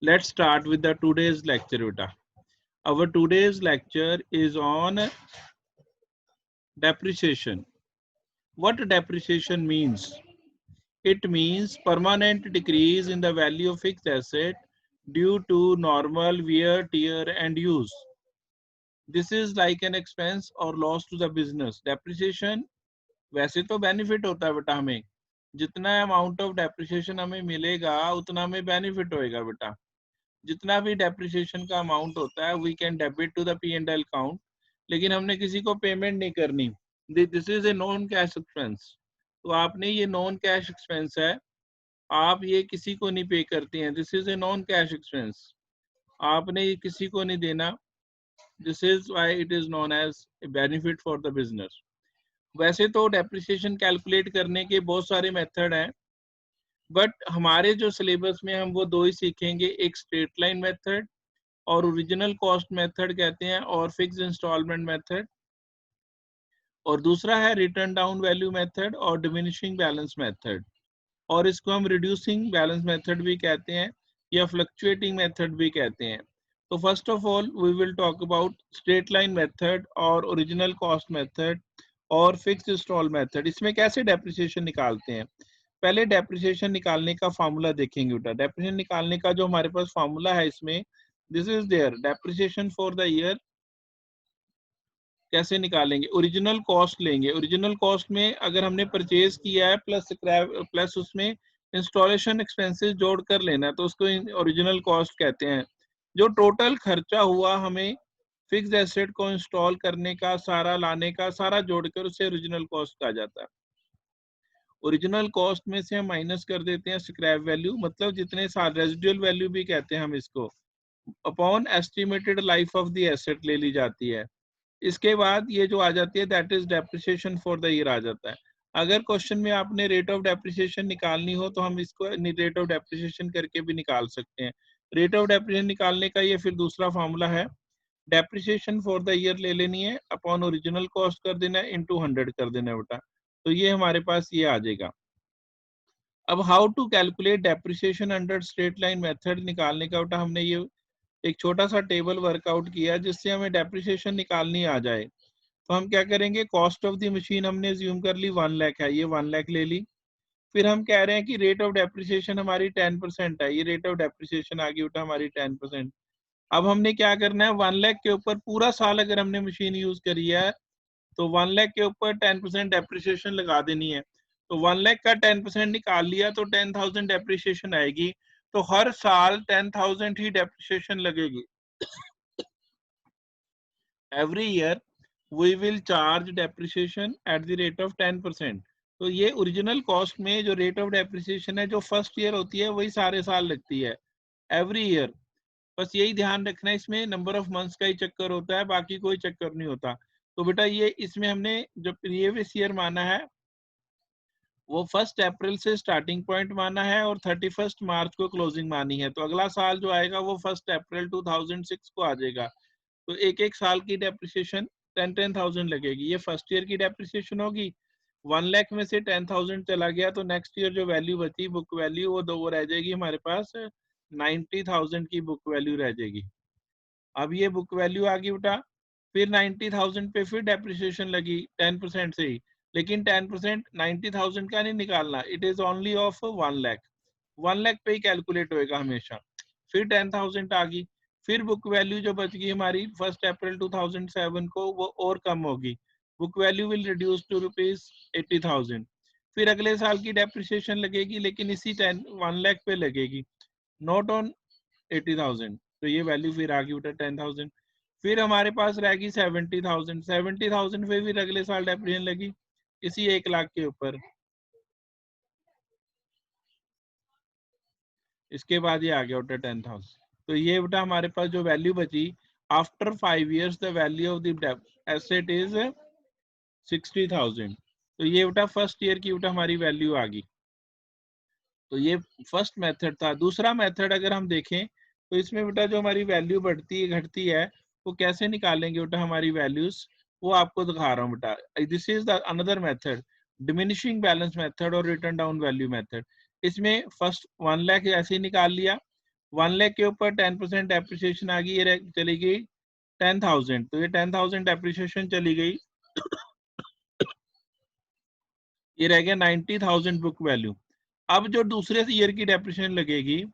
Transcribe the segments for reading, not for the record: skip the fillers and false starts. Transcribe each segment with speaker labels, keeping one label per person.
Speaker 1: Let's start with the today's lecture, beta. Our today's lecture is on depreciation. What depreciation means? It means permanent decrease in the value of fixed asset due to normal wear, tear and use. This is like an expense or loss to the business. Depreciation वैसे तो benefit होता है बेटा, हमें जितना amount of depreciation हमें मिलेगा उतना हमें बेनिफिट होएगा बेटा. जितना भी डेप्रिसिएशन का अमाउंट होता है we can debit to the P&L account, लेकिन हमने किसी को पेमेंट नहीं करनी. This is a non cash expense. तो आपने ये नॉन कैश एक्सपेंस है, आप ये किसी को नहीं पे करते हैं. This is a non cash expense, आपने ये किसी को नहीं देना. This is why it is known as a benefit for the business. वैसे तो डेप्रिसिएशन कैलकुलेट करने के बहुत सारे मेथड हैं, बट हमारे जो सिलेबस में हम वो दो ही सीखेंगे. एक स्ट्रेट लाइन मेथड और ओरिजिनल कॉस्ट मेथड कहते हैं, और फिक्स इंस्टॉलमेंट मेथड, और दूसरा है रिटर्न डाउन वैल्यू मेथड और डिमिनिशिंग बैलेंस मेथड, और इसको हम रिड्यूसिंग बैलेंस मेथड भी कहते हैं या फ्लक्चुएटिंग मेथड भी कहते हैं. तो first of all we will talk about straight line method और ओरिजिनल कॉस्ट मेथड और फिक्स्ड इंस्टॉल मेथड. इसमें कैसे डेप्रिसिएशन निकालते हैं? पहले डेप्रिसिएशन निकालने का फार्मूला देखेंगे बेटा. डेप्रिसिएशन निकालने का जो हमारे पास फार्मूला है इसमें, this is there. Depreciation for the year कैसे निकालेंगे? ओरिजिनल कॉस्ट लेंगे. ओरिजिनल कॉस्ट में अगर हमने परचेज किया है प्लस स्क्रैप प्लस उसमें इंस्टॉलेशन एक्सपेंसेस जोड़ कर लेना है तो उसको ओरिजिनल कॉस्ट कहते हैं. जो टोटल खर्चा हुआ हमें फिक्स्ड एसेट को इंस्टॉल करने का, सारा लाने का, सारा जोड़कर उसे ओरिजिनल कॉस्ट कहा जाता है. ओरिजिनल कॉस्ट में से हम माइनस कर देते हैं स्क्रैप वैल्यू, मतलब जितने साल, रेजिडुअल वैल्यू भी कहते हैं हम इसको, upon estimated life of the asset ले ली जाती है. इसके बाद ये जो आ जाती है that is depreciation for the year आ जाता है. अगर क्वेश्चन में आपने रेट ऑफ डेप्रिसिएशन निकालनी हो तो हम इसको रेट ऑफ डेप्रिसिएशन करके भी निकाल सकते हैं. रेट ऑफ डेप्रिसिएशन निकालने का ये फिर दूसरा फार्मूला है. डेप्रिसिएशन फॉर द ईयर ले लेनी है, अपॉन ओरिजिनल कॉस्ट कर देना है, इनटू 100 कर देना है बेटा. तो ये हमारे पास ये आ जाएगा. अब how to calculate depreciation under straight line method निकालने का बेटा हमने ये एक छोटा सा टेबल वर्कआउट किया जिससे हमें डेप्रिसिएशन निकालनी आ जाए. तो हम क्या करेंगे, कॉस्ट ऑफ द मशीन हमने ज्यूम कर ली 1 लाख है, ये 1 लाख ले ली. फिर हम कह रहे हैं कि रेट ऑफ डेप्रिसिएशन हमारी 10% है, ये रेट ऑफ डेप्रिसिएशन आ गई बेटा हमारी 10%. अब हमने क्या करना है, 1 लाख के ऊपर पूरा साल अगर हमने मशीन यूज करी है तो 1 लाख के ऊपर 10% डेप्रिसिएशन लगा देनी है. तो 1 लाख का 10% निकाल लिया तो 10,000 डेप्रिसिएशन आएगी. तो हर साल 10,000 ही डेप्रिसिएशन लगेगी. Every year we will charge depreciation at the rate of 10%. तो ये ओरिजिनल कॉस्ट में जो रेट ऑफ डेप्रिसिएशन है जो फर्स्ट ईयर होती है वही सारे साल लगती है, एवरी ईयर. बस यही ध्यान रखना है, इसमें नंबर ऑफ मंथ्स का ही चक्कर होता है, बाकी कोई चक्कर नहीं होता. तो बेटा ये इसमें हमने जो प्रीवियस ईयर माना है वो 1 अप्रैल से स्टार्टिंग पॉइंट माना है और 31 मार्च को क्लोजिंग मानी है. तो अगला साल जो आएगा वो 1 अप्रैल 2006 को आ जाएगा. तो एक एक साल की डेप्रिसिएशन 10,000 लगेगी. ये फर्स्ट ईयर की डेप्रिसिएशन होगी. 1 लाख में से 10,000 चला गया तो नेक्स्ट ईयर जो वैल्यू बची बुक वैल्यू वो रह जाएगी हमारे पास 90,000 की बुक वैल्यू रह जाएगी. अब ये बुक वैल्यू आ गई बेटा. फिर 90,000 पे फिर डेप्रिसिएशन लगी 10% से ही, लेकिन 10% 90,000 का नहीं निकालना, it is only of 1 lakh. 1 lakh पे ही कैलकुलेट होएगा हमेशा. फिर 10,000 आ गई. फिर बुक वैल्यू जो बच गई हमारी 1 अप्रैल 2007 को वो और कम होगी. Book value will reduce to ₹80,000. फिर अगले साल की डेप्रिसिएशन लगेगी लेकिन इसी 1 लाख पे लगेगी, नॉट ऑन 80,000. तो ये वैल्यू फिर आ गई बेटा 10,000. फिर हमारे पास रहेगी 70,000. 70,000 पे फिर अगले साल डेप्रिसिएशन लगी इसी 1 लाख के ऊपर. इसके बाद ये आ गया बेटा 10,000. तो ये बेटा हमारे पास जो वैल्यू बची after 5 years the value of the asset is 60,000. तो ये बेटा फर्स्ट ईयर की बेटा हमारी वैल्यू आ गई. तो ये फर्स्ट मेथड था. दूसरा मेथड अगर हम देखें तो इसमें बेटा जो हमारी वैल्यू बढ़ती है घटती है वो कैसे निकालेंगे बेटा हमारी वैल्यूज, वो आपको दिखा रहा हूँ बेटा. This is the another method, diminishing balance method और रिटर्न डाउन वैल्यू मेथड. इसमें फर्स्ट 1 लाख ऐसे ही निकाल लिया. 1 लाख के ऊपर 10% डेप्रिसिएशन आ गई, ये चली गई 10,000, तो ये 10,000 डेप्रिसिएशन चली गई, ये रह गया 90,000 बुक वैल्यू। अब जो दूसरे ईयर की डेप्रिसिएशन लगेगी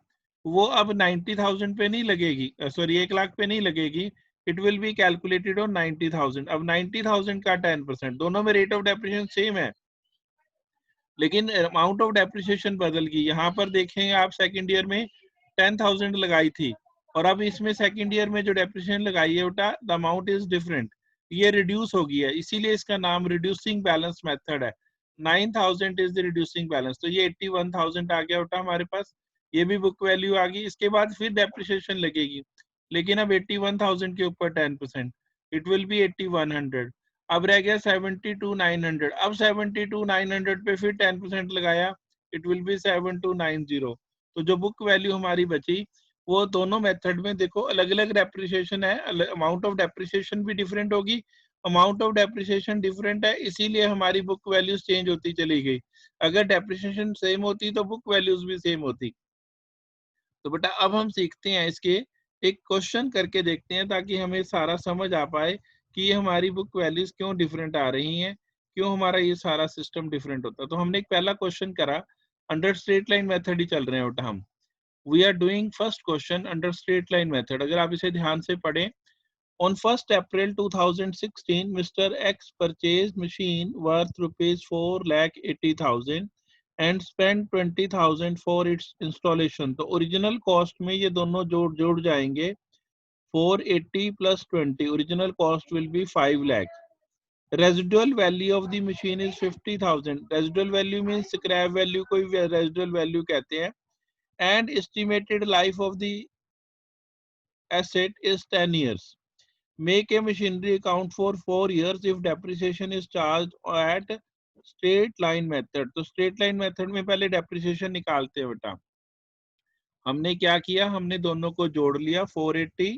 Speaker 1: वो अब 90,000 पे नहीं लगेगी, सॉरी 1 लाख पे नहीं लगेगी, it will be calculated on 90,000। अब 90,000 का 10%, दोनों में रेट ऑफ डेप्रिसिएशन सेम है, लेकिन अमाउंट ऑफ डेप्रिसिएशन बदल गई। यहाँ पर देखेंगे आप सेकंड ईयर में 10,000 लगाई थी और अब इसमें सेकंड ईयर में जो डेप्रिसिएशन लगाई है बेटा, द अमाउंट इज डिफरेंट, ये रिड्यूस हो गई है, इसीलिए इसका नाम रिड्यूसिंग बैलेंस मेथड है। 9,000 इज द रिड्यूसिंग बैलेंस, तो ये 81,000 आ गया बेटा हमारे पास, ये भी बुक वैल्यू आ गई। इसके बाद फिर डेप्रिसिएशन लगेगी, लेकिन अब 81,000 के ऊपर 10%, इट विल बी 8100। अब रह गया 72,900, अब 72,900 पे फिर 10% लगाया, इट विल बी 7290। तो जो बुक वैल्यू हमारी बची वो दोनों मेथड में देखो अलग अलग डेप्रिसिएशन है, अमाउंट ऑफ डेप्रिसिएशन भी डिफरेंट होगी, अमाउंट ऑफ डेप्रिसिएशन डिफरेंट है, इसीलिए हमारी बुक वैल्यूज चेंज होती चली गई। अगर डेप्रिसिएशन सेम होती तो बुक वैल्यूज भी सेम होती। तो बेटा अब हम सीखते हैं इसके एक क्वेश्चन करके देखते हैं, ताकि हमें सारा समझ आ पाए कि ये हमारी बुक वैल्यूज क्यों डिफरेंट आ रही हैं, क्यों हमारा ये सारा सिस्टम डिफरेंट होता है। तो हमने एक पहला क्वेश्चन करा, अंडर स्ट्रेट लाइन मेथड ही चल रहे हैं बेटा हम। We are doing first question under straight line method. अगर आप इसे ध्यान से पढ़ें, on 1st April 2016, Mr. X purchased machine worth rupees 4,80,000 and spent 20,000 for its installation। तो ओरिजिनल कॉस्ट में ये दोनों जोड़ जाएंगे, 480 plus 20, original cost will be 5 lakh। Residual value of the machine is 50,000। Residual value means scrap value को ही residual value कहते हैं। And estimated life of the asset is 10 years। Make a machinery account for 4 years if depreciation is charged at straight line method। तो straight line method में पहले depreciation निकालते हैं बेटा। हमने क्या किया, हमने दोनों को जोड़ लिया, 480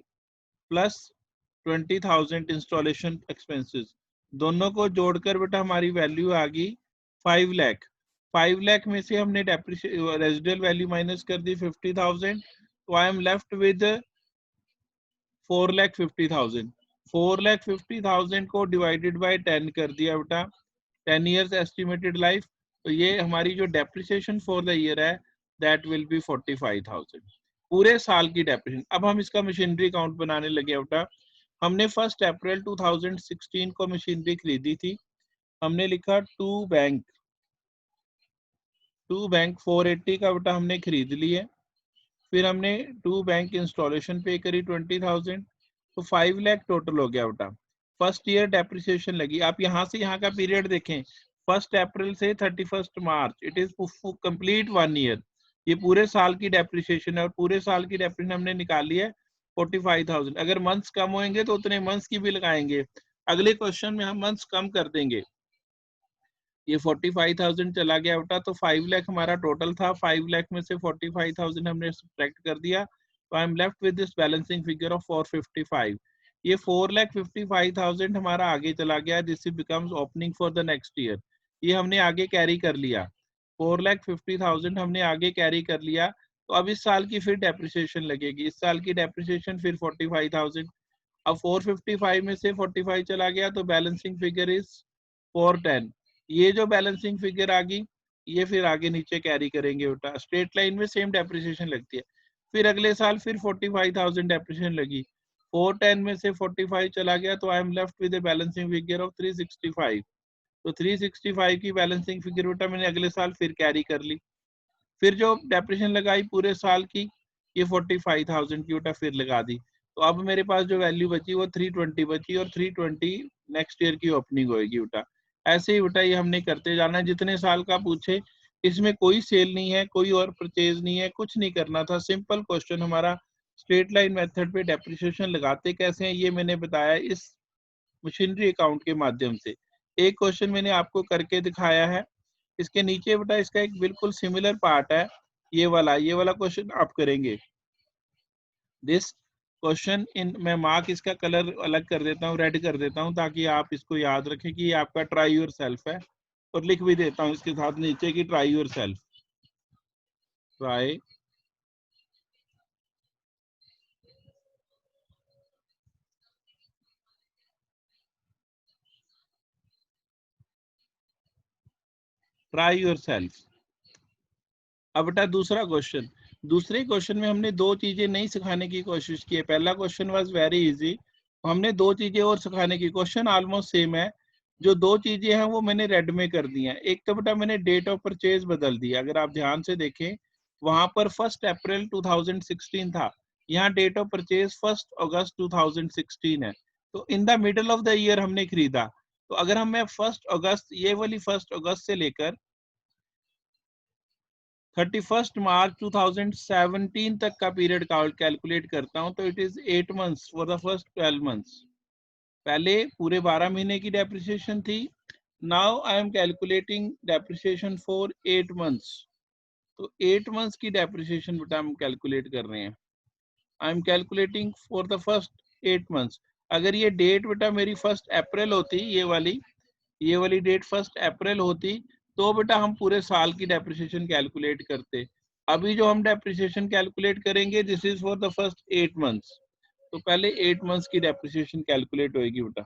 Speaker 1: प्लस 20,000 इंस्टॉलेशन एक्सपेंसेस, दोनों को जोड़कर बेटा हमारी वैल्यू आ गई 5 लाख। 5 लाख में से हमने रेजिडुअल वैल्यू माइनस कर दी 50,000, तो आई एम लेफ्ट विद 4,50,000। 4,50,000 को डिवाइडेड बाय 10 कर दिया बेटा, 10 इयर्स एस्टिमेटेड लाइफ, तो ये हमारी जो डेप्रिसिएशन फॉर द ईयर है दैट विल बी 45,000, पूरे साल की डेप्रिसिएशन। अब हम इसका मशीनरी अकाउंट बनाने लगे बेटा। हमने 1 अप्रैल 2016 को मशीनरी खरीदी थी, हमने लिखा टू बैंक 480 का बेटा हमने खरीद लिए, फिर हमने टू बैंक इंस्टॉलेशन पे करी 20,000, तो 5 लाख टोटल हो गया बेटा। फर्स्ट ईयर डेप्रिसिएशन लगी, आप यहाँ से यहाँ का पीरियड देखें, 1 अप्रैल से 31 मार्च, इट इज कंप्लीट 1 ईयर, ये पूरे साल की डेप्रिसिएशन है, और पूरे साल की डेप्रिसिएशन हमने निकाली है 45,000। अगर मंथ्स कम होंगे तो उतने मंथ्स की भी लगाएंगे, अगले क्वेश्चन में हम मंथ्स कम कर देंगे। ये 45,000 चला गया बेटा, तो 5 लाख हमारा टोटल था, 5 लाख में से 45,000 हमने सब्ट्रैक्ट कर दिया, तो I am left with this balancing figure of 455। ये 4,55,000 हमारा आगे चला गया, this becomes opening for the next year, ये हमने आगे कैरी कर लिया, 4,50,000 हमने आगे कैरी कर लिया। तो अब इस साल की फिर डेप्रिसिएशन लगेगी, इस साल की डेप्रिसिएशन फिर 45,000। अब 455 में से 45 चला गया, तो बैलेंसिंग फिगर इज 410। ये जो बैलेंसिंग फिगर आ गई, ये फिर आगे नीचे कैरी करेंगे बेटा, स्ट्रेट लाइन में सेम डेप्रिसिएशन लगती है। फिर अगले साल फिर 45,000 डेप्रिसिएशन लगी, 410 में से 45 चला गया, तो I am left with balancing figure of 365। तो 365 की बैलेंसिंग फिगर बेटा मैंने अगले साल फिर कैरी कर ली, फिर जो डेप्रिसिएशन लगाई पूरे साल की, ये 45,000 की बेटा फिर लगा दी। तो अब मेरे पास जो वैल्यू बची वो 320 बची, और 320 नेक्स्ट ईयर की ओपनिंग होगी बेटा। ऐसे ही बेटा ये हमने करते जाना है, जितने साल का पूछे, इसमें कोई सेल नहीं है, कोई और परचेज नहीं है, कुछ नहीं करना था, सिंपल क्वेश्चन हमारा। स्ट्रेट लाइन मेथड पे डेप्रिसिएशन लगाते कैसे हैं ये मैंने बताया इस मशीनरी अकाउंट के माध्यम से। एक क्वेश्चन मैंने आपको करके दिखाया है, इसके नीचे बेटा इसका एक बिल्कुल सिमिलर पार्ट है, ये वाला क्वेश्चन आप करेंगे। दिस क्वेश्चन इन, मैं मार्क इसका कलर अलग कर देता हूँ, रेड कर देता हूँ, ताकि आप इसको याद रखें कि ये आपका ट्राई योर सेल्फ है, और लिख भी देता हूँ इसके साथ नीचे की try your self, try try your self. अब बेटा दूसरा क्वेश्चन, दूसरे क्वेश्चन में हमने दो चीजें नहीं सिखाने की कोशिश की है। पहला क्वेश्चन वाज वेरी इजी, हमने दो चीजें और सिखाने की, क्वेश्चन ऑलमोस्ट सेम है, जो दो चीजें हैं वो मैंने रेड में कर दी हैं। एक तो बेटा मैंने डेट ऑफ परचेज बदल दिया, अगर आप ध्यान से देखें वहां पर 1 अप्रैल 2016 था, यहाँ डेट ऑफ परचेज 1 अगस्त 2016 है, तो in the middle of the year हमने खरीदा। तो अगर हम मैं 1 अगस्त, ये वाली 1 अगस्त से लेकर 31 मार्च 2017 तक का पीरियड कैलकुलेट करता हूं, तो it is 8 months for the first 12 months. पहले पूरे 12 महीने की डेप्रिसिएशन थी, now I am calculating depreciation for 8 months. तो 8 मंथ्स की डेप्रिसिएशन बेटा हम कैलकुलेट कर रहे हैं, I am calculating for the first 8 months. अगर ये डेट बेटा मेरी 1 अप्रैल होती, ये वाली डेट 1 अप्रैल होती, तो बेटा हम पूरे साल की डेप्रिसिएशन कैलकुलेट करते। अभी जो हम डेप्रिसिएशन कैलकुलेट करेंगे this is for the first 8 months, तो पहले 8 मंथ्स की डेप्रिसिएशन कैलकुलेट होएगी बेटा।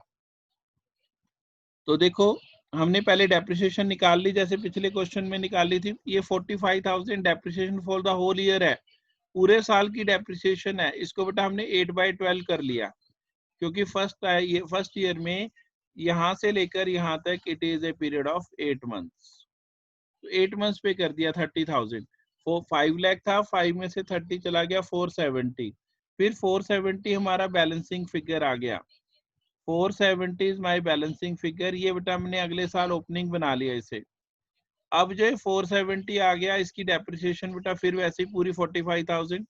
Speaker 1: तो देखो हमने पहले डेप्रिसिएशन निकाल ली, जैसे पिछले क्वेश्चन में निकाली थी। ये 45,000 depreciation for the whole year है, पूरे साल की डेप्रिसिएशन है। इसको बेटा हमने 8/12 कर लिया, क्योंकि फर्स्ट ईयर में यहाँ से लेकर यहाँ तक it is a period of 8 months. तो 8 मंथ्स पे कर दिया 30,000। 5 लाख था, 5 में से 30 चला गया 470, फिर 470 हमारा बैलेंसिंग फिगर आ गया। 470 इज माय बैलेंसिंग फिगर। ये बेटा हमने अगले साल ओपनिंग बना लिया इसे। अब जो है 470 आ गया, इसकी डेप्रिसिएशन बेटा फिर वैसे ही पूरी 45,000।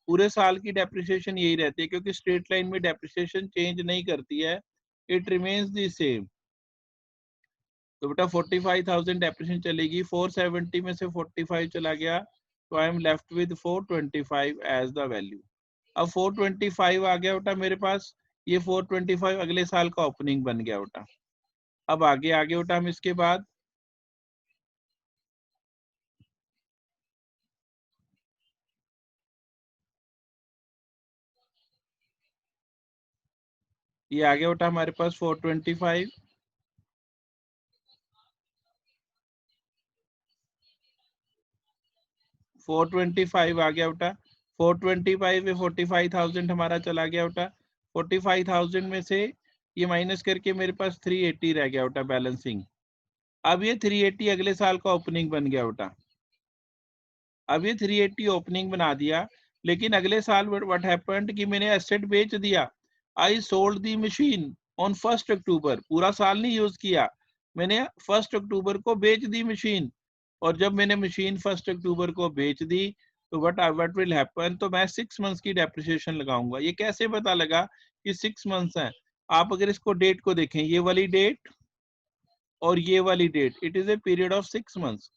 Speaker 1: पूरे साल की डेप्रिसिएशन यही रहती है, क्योंकि स्ट्रेट लाइन में डेप्रिसिएशन चेंज नहीं करती है, इट रिमेन्स द सेम। तो बेटा 45,000 डेप्रिसिएशन चलेगी, 470 में से 45 चला गया, तो I am left with 425 as the value. अब 425 आ गया बेटा मेरे पास, ये 425 अगले साल का ओपनिंग बन गया बेटा। अब आगे आगे बेटा हम इसके बाद ये आ गया बेटा हमारे पास 425, 425 आ गया बेटा। 425 में 45,000 हमारा चला गया बेटा। 45,000 में से ये माइनस करके मेरे पास 380 रह गया बेटा बैलेंसिंग। अब ये 380 अगले साल का ओपनिंग बन गया बेटा। अब ये 380 ओपनिंग बना दिया, लेकिन अगले साल व्हाट हैपेंड कि मैंने एसेट बेच दिया। I sold the machine on 1 अक्टूबर, पूरा साल नहीं यूज किया, मैंने 1 अक्टूबर को बेच दी मशीन। और जब मैंने मशीन 1 अक्टूबर को बेच दी, तो व्हाट विल हैपन, तो मैं 6 मंथ्स की डेप्रिसिएशन लगाऊंगा। ये कैसे पता लगा कि 6 मंथ्स है? आप अगर इसको डेट को देखें, ये वाली डेट और ये वाली date, it is a period of 6 months.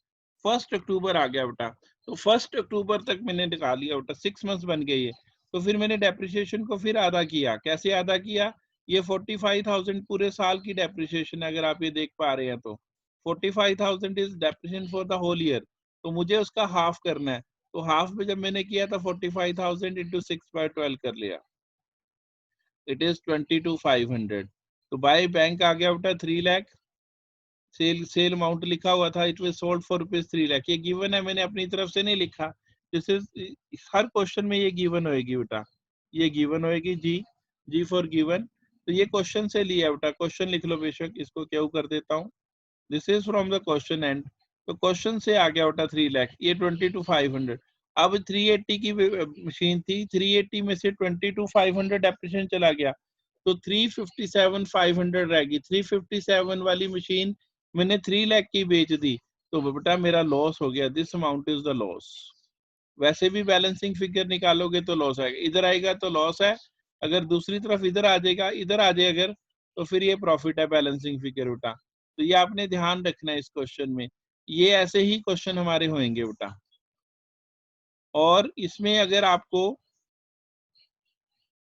Speaker 1: 1 अक्टूबर आ गया बेटा, तो 1 अक्टूबर तक मैंने निकाल लिया बेटा, 6 मंथ्स बन गई है। तो फिर मैंने डेप्रिसिएशन को फिर आधा किया। कैसे आधा किया? ये 45,000 पूरे साल की डेप्रिसिएशन है, अगर आप ये देख पा रहे हैं तो 45,000 is depreciation for the whole year, तो मुझे उसका हाफ करना है। तो हाफ में जब मैंने किया था 45,000 इंटू 6/12 कर लिया, इट इज 22,500। तो बाय बैंक आ गया बेटा 3 लाख। सेल अमाउंट लिखा हुआ था, it was sold for ₹3 lakh. ये गिवन है, मैंने अपनी तरफ से नहीं लिखा। दिस इज, हर क्वेश्चन में ये गिवन होएगी बेटा, ये गिवन होएगी जी फॉर गिवन। तो ये क्वेश्चन से लिया बेटा, क्वेश्चन लिख लो बेशक, इसको क्या कर देता हूँ। This is from the question and, तो क्वेश्चन से आ गया बेटा 3 लाख, ये 22,500। अब 380 की मशीन थी, 380 में से 22,500 डेप्रिसिएशन चला गया, तो 357,500 रहेगी। 357 वाली मशीन मैंने 3 लाख की बेच दी, तो बेटा मेरा लॉस हो गया, this amount is the loss. वैसे भी बैलेंसिंग फिगर निकालोगे तो लॉस आएगा, इधर आएगा तो लॉस है, अगर दूसरी तरफ इधर आ जाएगा, इधर आ जाए अगर, तो फिर ये प्रॉफिट है बैलेंसिंग फिगर बेटा। तो ये आपने ध्यान रखना है इस क्वेश्चन में, ये ऐसे ही क्वेश्चन हमारे होंगे बेटा। और इसमें अगर आपको